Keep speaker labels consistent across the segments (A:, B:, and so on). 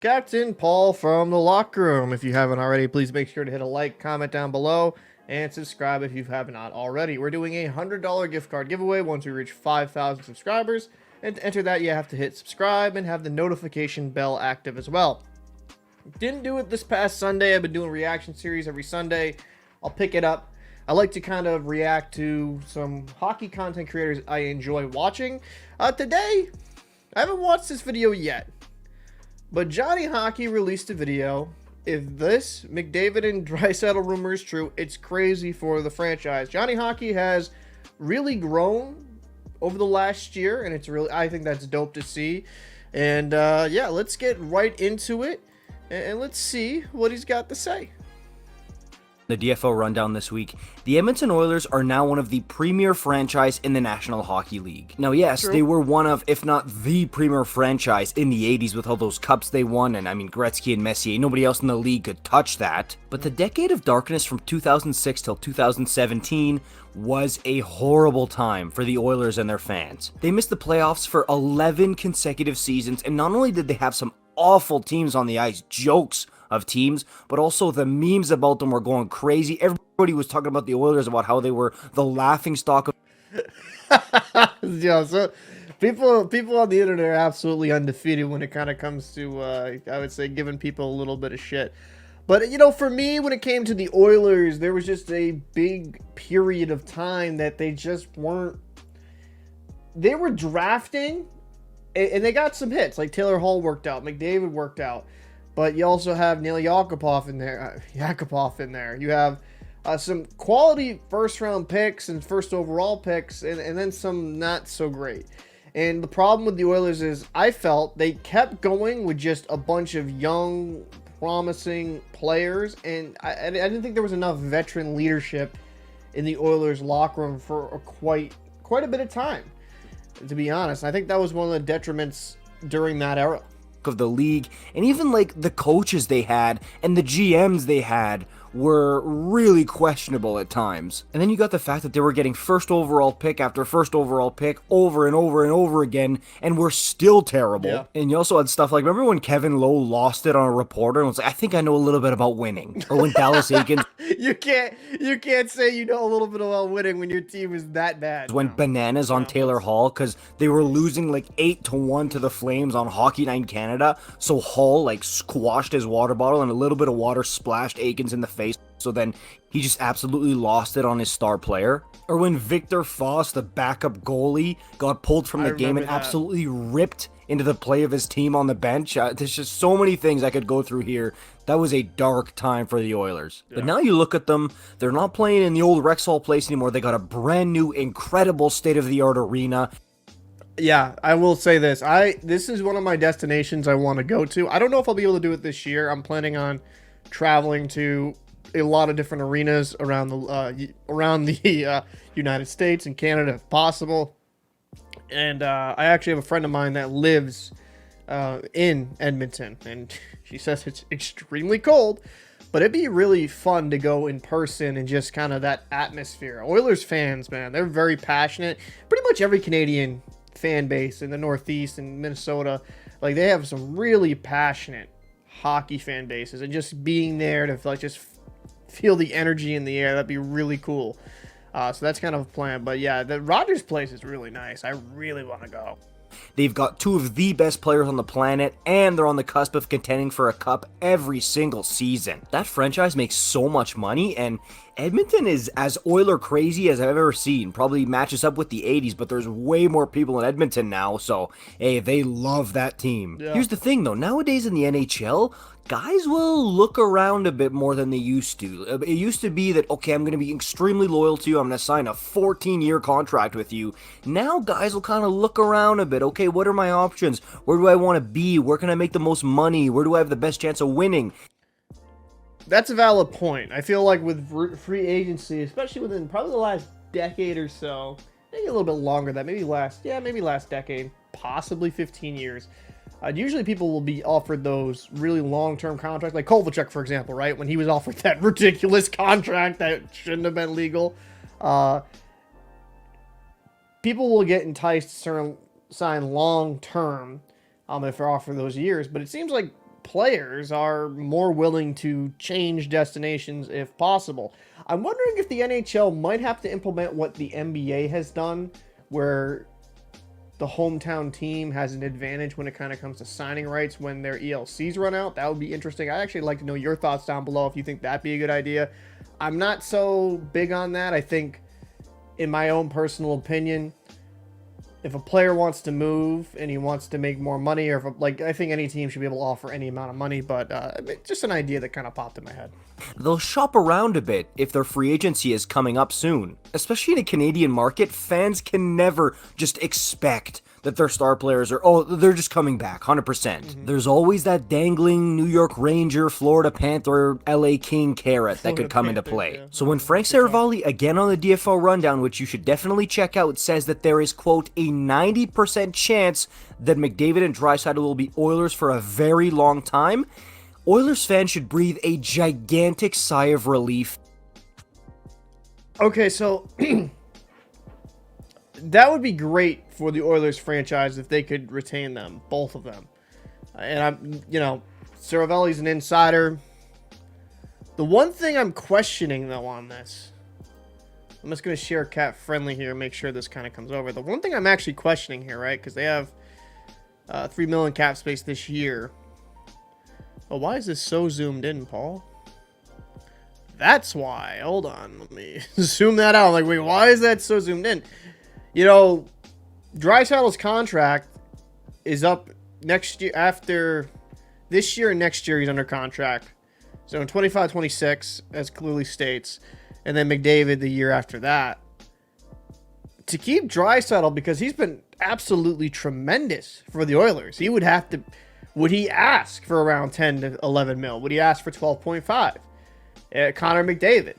A: Captain Paul from the locker room. If you haven't already, please make sure to hit a like, comment down below, and subscribe if you have not already. We're doing a $100 gift card giveaway once we reach 5,000 subscribers. And to enter that, you have to hit subscribe and have the notification bell active as well. Didn't do it this past Sunday. I've been doing reaction series every Sunday. I'll pick it up. I like to kind of react to some hockey content creators I enjoy watching. Today, I haven't watched this video yet, but Johnny Hockey released a video. If this McDavid and Draisaitl rumor is true, it's crazy for the franchise. Johnny Hockey has really grown over the last year, and I think that's dope to see. And yeah, let's get right into it, and let's see what he's got to say.
B: The DFO rundown this week. The Edmonton Oilers are now one of the premier franchise in the National Hockey League. Now, yes, They were one of, if not the premier franchise in the 80s with all those cups they won, and I mean, Gretzky and Messier, nobody else in the league could touch that. But the decade of darkness from 2006 till 2017 was a horrible time for the Oilers and their fans. They missed the playoffs for 11 consecutive seasons, and not only did they have some awful teams on the ice, jokes of teams, but also the memes about them were going crazy. Everybody was talking about the Oilers, about how they were the laughingstock of
A: Yeah, so people on the internet are absolutely undefeated when it kind of comes to I would say giving people a little bit of shit. But you know, for me, when it came to the Oilers, there was just a big period of time that they just weren't. They were drafting, and they got some hits. Like Taylor Hall worked out, McDavid worked out. But you also have Neil Yakupov in there. You have some quality first-round picks and first overall picks, and then some not so great. And the problem with the Oilers is I felt they kept going with just a bunch of young, promising players, and I didn't think there was enough veteran leadership in the Oilers locker room for quite a bit of time, to be honest. I think that was one of the detriments during that era
B: of the league, and even like the coaches they had and the GMs they had were really questionable at times. And then you got the fact that they were getting first overall pick after first overall pick over and over and over again, and were still terrible. Yeah. And you also had stuff like, remember when Kevin Lowe lost it on a reporter and was like, I think I know a little bit about winning? Or when Dallas Aikens
A: you can't say you know a little bit about winning when your team is that bad.
B: Went bananas on Taylor Hall because they were losing like 8-1 to the Flames on Hockey Night in Canada. So Hall like squashed his water bottle and a little bit of water splashed Aikens in the face. So then he just absolutely lost it on his star player. Or when Victor Foss, the backup goalie, got pulled from the game and absolutely ripped into the play of his team on the bench. There's just so many things I could go through here. That was a dark time for the Oilers. Yeah. But now you look at them, they're not playing in the old Rexall place anymore. They got a brand new, incredible state-of-the-art arena.
A: Yeah, I will say this. This is one of my destinations I want to go to. I don't know if I'll be able to do it this year. I'm planning on traveling to a lot of different arenas around the United States and Canada if possible. And I actually have a friend of mine that lives in Edmonton, and she says it's extremely cold, but it'd be really fun to go in person and just kind of that atmosphere. Oilers fans, man, they're very passionate. Pretty much every Canadian fan base in the Northeast and Minnesota, like they have some really passionate hockey fan bases, and just being there to like just feel the energy in the air, that'd be really cool. So that's kind of a plan. But yeah, the Rogers place is really nice. I really want to go.
B: They've got two of the best players on the planet, and they're on the cusp of contending for a cup every single season. That franchise makes so much money, and Edmonton is as Oiler crazy as I've ever seen. Probably matches up with the 80s, but there's way more people in Edmonton now, so hey, they love that team. Yeah. Here's the thing though, nowadays in the NHL, guys will look around a bit more than they used to. It used to be that, okay, I'm going to be extremely loyal to you, I'm going to sign a 14-year contract with you. Now guys will kind of look around a bit. Okay, what are my options? Where do I want to be? Where can I make the most money? Where do I have the best chance of winning?
A: That's a valid point. I feel like with free agency, especially within probably the last decade or so, maybe a little bit longer, that maybe last decade, possibly 15 years, usually people will be offered those really long-term contracts, like Kovalchuk, for example, right? When he was offered that ridiculous contract that shouldn't have been legal, people will get enticed to sign long-term if they're offered those years. But it seems like players are more willing to change destinations if possible. I'm wondering if the NHL might have to implement what the NBA has done, where the hometown team has an advantage when it kind of comes to signing rights when their ELCs run out. That would be interesting. I'd actually like to know your thoughts down below if you think that'd be a good idea. I'm not so big on that. I think, in my own personal opinion, if a player wants to move and he wants to make more money, or if I think any team should be able to offer any amount of money, but just an idea that kind of popped in my head.
B: They'll shop around a bit if their free agency is coming up soon. Especially in a Canadian market, fans can never just expect that their star players they're just coming back, 100%. There's always that dangling New York Ranger, Florida Panther, LA King carrot that could come into play. Yeah. So when Frank Saravalli, again on the DFO rundown, which you should definitely check out, says that there is, quote, a 90% chance that McDavid and Draisaitl will be Oilers for a very long time, Oilers fans should breathe a gigantic sigh of relief.
A: Okay, so that would be great for the Oilers franchise if they could retain them, both of them. And Saravalli's an insider. The one thing I'm questioning, though, on this, I'm just going to share cat friendly here and make sure this kind of comes over. The one thing I'm actually questioning here, right, because they have $3 million cap space this year. Oh, why is this so zoomed in, Paul? That's why. Hold on. Let me zoom that out. I'm like, wait, why is that so zoomed in? Draisaitl's contract is up next year. After this year and next year, he's under contract. So in 25-26, as clearly states. And then McDavid the year after that. To keep Draisaitl, because he's been absolutely tremendous for the Oilers, he would have to... Would he ask for around 10 to 11 mil? Would he ask for 12.5? Connor McDavid.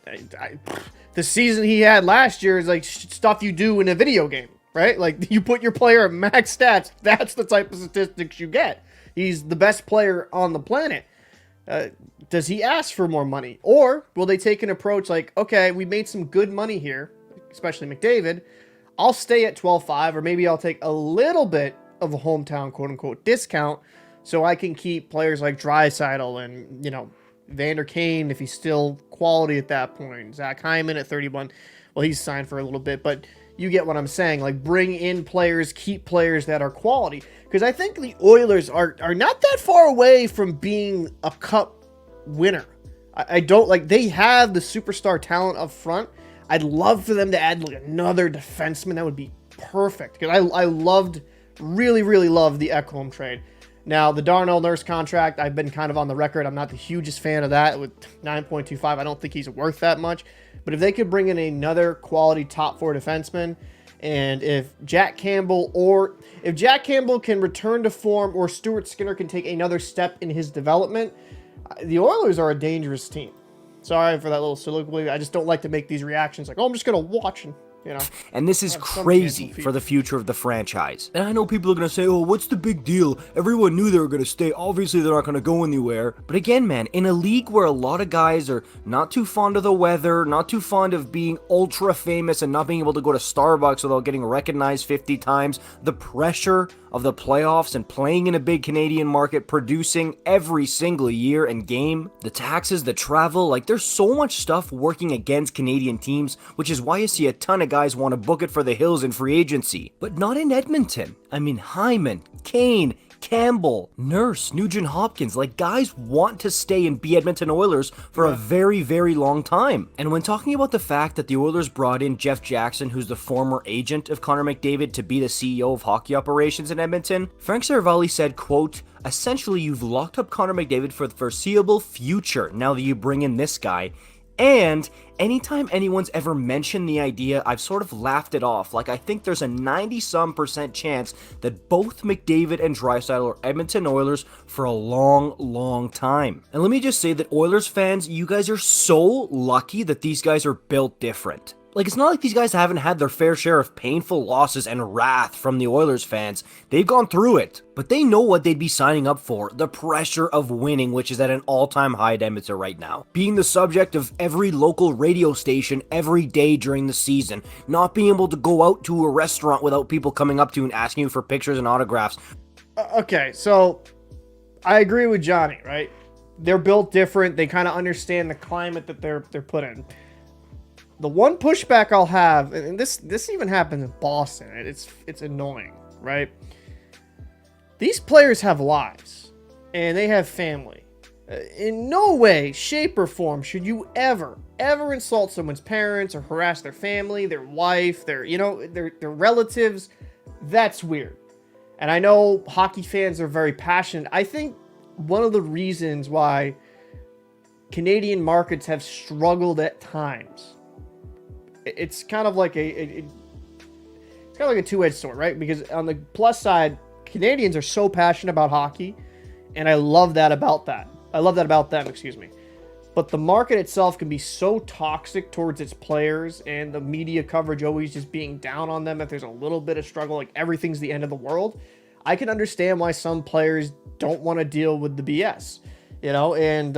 A: The season he had last year is like stuff you do in a video game, right? Like, you put your player at max stats. That's the type of statistics you get. He's the best player on the planet. Does he ask for more money? Or will they take an approach like, okay, we made some good money here, especially McDavid. I'll stay at 12.5, or maybe I'll take a little bit of a hometown quote-unquote discount so I can keep players like Draisaitl and, Vander Kane, if he's still quality at that point. Zach Hyman at 31. Well, he's signed for a little bit, but you get what I'm saying. Like, bring in players, keep players that are quality. Because I think the Oilers are not that far away from being a cup winner. I don't, like, they have the superstar talent up front. I'd love for them to add, like, another defenseman. That would be perfect. Because I really, really loved the Ekholm trade. Now, the Darnell Nurse contract, I've been kind of on the record. I'm not the hugest fan of that with 9.25. I don't think he's worth that much. But if they could bring in another quality top four defenseman, and if Jack Campbell can return to form, or Stuart Skinner can take another step in his development, the Oilers are a dangerous team. Sorry for that little soliloquy. I just don't like to make these reactions like, oh, I'm just going to watch and...
B: And this is crazy for the future of the franchise. And I know people are going to say, oh, what's the big deal? Everyone knew they were going to stay. Obviously, they're not going to go anywhere. But again, man, in a league where a lot of guys are not too fond of the weather, not too fond of being ultra famous and not being able to go to Starbucks without getting recognized 50 times, the pressure of the playoffs and playing in a big Canadian market, producing every single year and game, the taxes, the travel, like there's so much stuff working against Canadian teams, which is why you see a ton of guys want to book it for the Hills in free agency. But not in Edmonton. I mean, Hyman, Kane, Campbell, Nurse, Nugent Hopkins, like guys want to stay and be Edmonton Oilers for a very, very long time. And when talking about the fact that the Oilers brought in Jeff Jackson, who's the former agent of Connor McDavid, to be the CEO of hockey operations in Edmonton, Frank Saravalli said, quote, essentially you've locked up Connor McDavid for the foreseeable future now that you bring in this guy. And anytime anyone's ever mentioned the idea, I've sort of laughed it off. Like, I think there's a 90-some% chance that both McDavid and Draisaitl are Edmonton Oilers for a long, long time. And let me just say that Oilers fans, you guys are so lucky that these guys are built different. Like, it's not like these guys haven't had their fair share of painful losses and wrath from the Oilers fans. They've gone through it. But they know what they'd be signing up for. The pressure of winning, which is at an all-time high at Edmonton right now. Being the subject of every local radio station every day during the season. Not being able to go out to a restaurant without people coming up to you and asking you for pictures and autographs.
A: Okay, so I agree with Johnny, right? They're built different. They kind of understand the climate that they're put in. The one pushback I'll have, and this even happens in Boston, and it's annoying, right? These players have lives, and they have family. In no way, shape, or form should you ever insult someone's parents or harass their family, their wife, their relatives. That's weird. And I know hockey fans are very passionate. I think one of the reasons why Canadian markets have struggled at times, it's kind of like it's kind of like a two-edged sword, right? Because on the plus side, Canadians are so passionate about hockey, and I love that about that. I love that about them, excuse me. But the market itself can be so toxic towards its players, and the media coverage always just being down on them if there's a little bit of struggle, like everything's the end of the world. I can understand why some players don't want to deal with the BS, and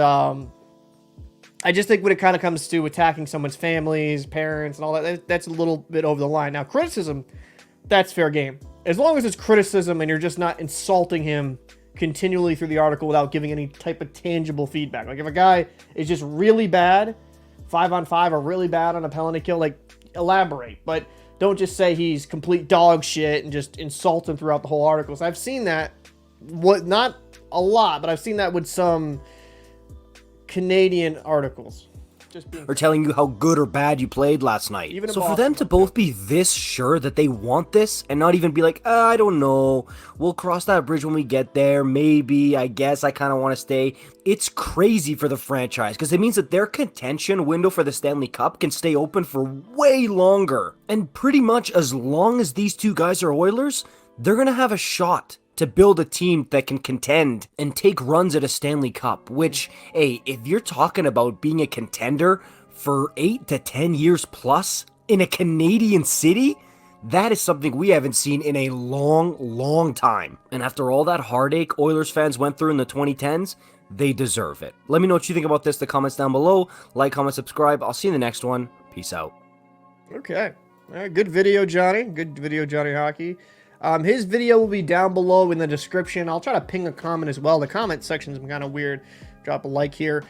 A: I just think when it kind of comes to attacking someone's families, parents, and all that, that's a little bit over the line. Now, criticism, that's fair game. As long as it's criticism and you're just not insulting him continually through the article without giving any type of tangible feedback. Like if a guy is just really bad 5-on-5 or really bad on a penalty kill, like elaborate, but don't just say he's complete dog shit and just insult him throughout the whole article. So I've seen that, not a lot, but I've seen that with some Canadian articles.
B: Or telling you how good or bad you played last night. So for them to both be this sure that they want this and not even be like, I don't know, we'll cross that bridge when we get there, maybe, I guess I kind of want to stay. It's crazy for the franchise because it means that their contention window for the Stanley Cup can stay open for way longer. And pretty much as long as these two guys are Oilers, they're going to have a shot to build a team that can contend and take runs at a Stanley Cup, which, hey, if you're talking about being a contender for 8 to 10 years plus in a Canadian city, that is something we haven't seen in a long time. And after all that heartache Oilers fans went through in the 2010s, they deserve it. Let me know what you think about this in the comments down below. Like, comment, subscribe. I'll see you in the next one. Peace out.
A: Okay. All right, good video, Johnny. Good video, Johnny Hockey. His video will be down below in the description. I'll try to ping a comment as well. The comment section's been kind of weird. Drop a like here.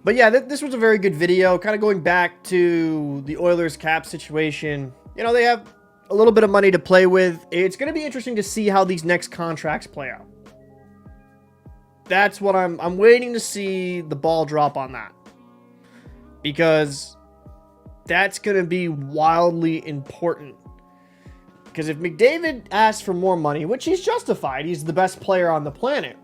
A: But yeah, this was a very good video. Kind of going back to the Oilers cap situation. They have a little bit of money to play with. It's going to be interesting to see how these next contracts play out. That's what I'm waiting to see the ball drop on that. Because that's going to be wildly important. Because if McDavid asks for more money, which he's justified, he's the best player on the planet,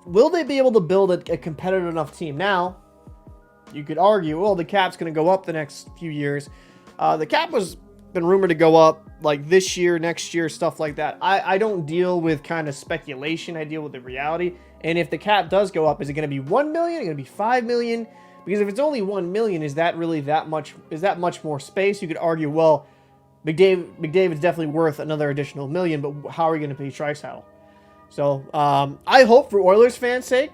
A: will they be able to build a competitive enough team? Now, you could argue, well, the cap's going to go up the next few years. The cap was been rumored to go up like this year, next year, stuff like that. I don't deal with kind of speculation. I deal with the reality. And if the cap does go up, is it going to be 1 million? Is it going to be 5 million? Because if it's only 1 million, is that really that much? Is that much more space? You could argue, well, McDavid's definitely worth another additional $1 million, but how are you going to pay Draisaitl? So I hope for Oilers fans' sake,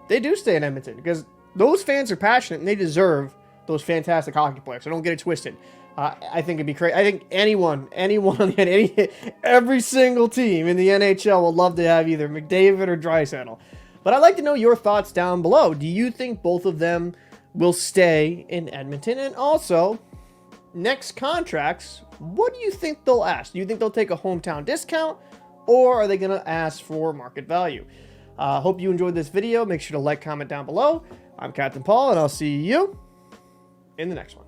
A: they do stay in Edmonton because those fans are passionate and they deserve those fantastic hockey players. So don't get it twisted. I think it'd be great. I think anyone on every single team in the NHL will love to have either McDavid or Draisaitl. But I'd like to know your thoughts down below. Do you think both of them will stay in Edmonton? And also, next contracts, what do you think they'll ask? Do you think they'll take a hometown discount, or are they going to ask for market value? Hope you enjoyed this video. Make sure to like, comment down below. I'm Captain Paul, and I'll see you in the next one.